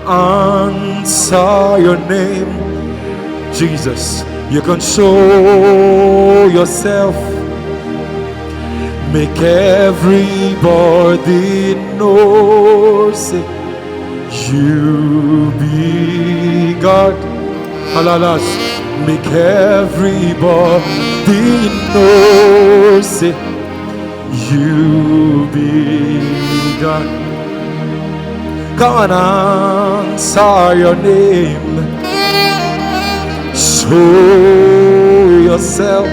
answer your name. Jesus, you can show yourself. Make everybody know, say, you be God. Alalas, make everybody know, say, you be God. Come and answer your name. Show yourself.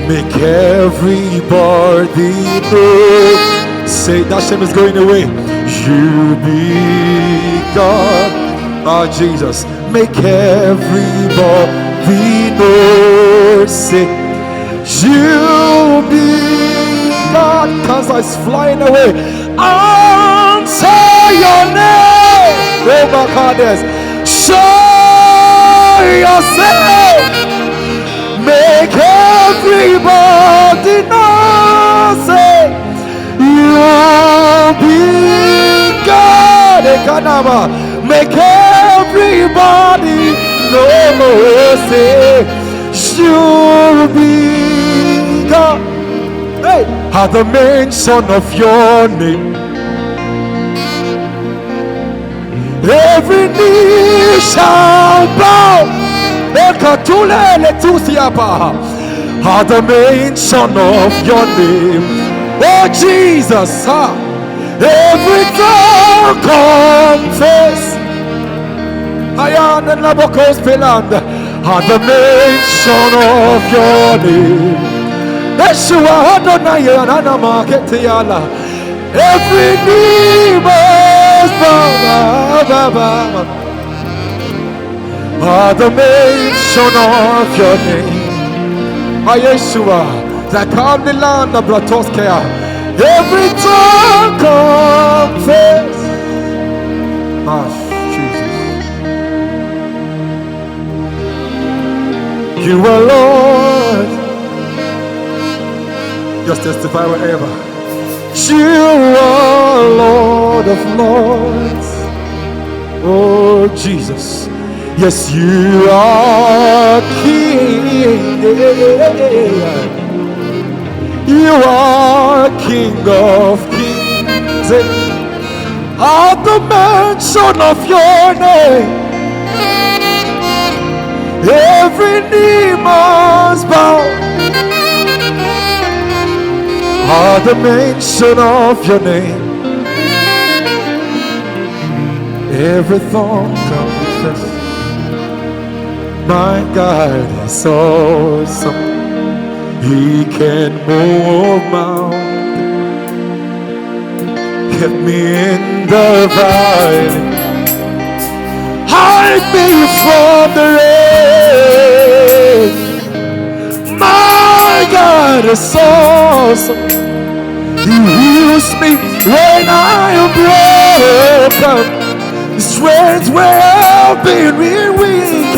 Make everybody know. Say that shame is going away. You be God. Jesus. Make everybody know. Say you be God. Cancer is flying away. Answer your name. Oh my goodness. Show yourself. Make everybody know, say, you be God. Make everybody know, say, you be God. Hey, at the mention of your name, every knee shall bow. At the mention of your name, oh Jesus, every tongue confess. At the mention of your name, every knee must bow. At the mention of your name, Yeshua, that come the land of Bratoskea, every tongue confess. Jesus, you are Lord. Just testify wherever. You are Lord of Lords. Oh Jesus. Yes, you are King. You are King of Kings. At the mention of your name, every knee must bow. At the mention of your name, every tongue confess. My God is awesome. He can move mountains. Kept me in the valley. Hide me from the rain. My God is awesome. He heals me when I am broken. Strength where I've been weak.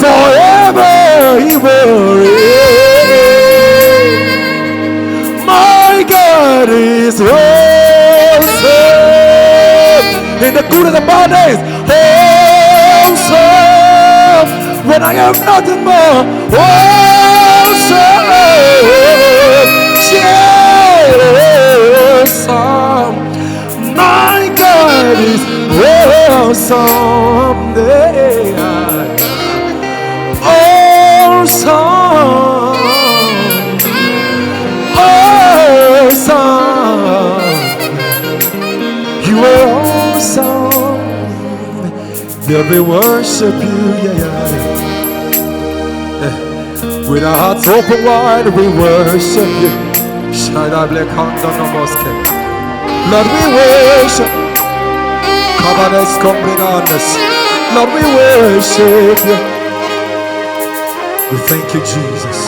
Forever he will reign. My God is awesome. In the good and the bad days, awesome. When I am nothing more, awesome. Awesome. My God is awesome. Awesome, awesome, you are awesome. They'll be worship you, with our hearts open wide, we worship you. Lord, we worship. Lord, we worship you. We thank you, Jesus.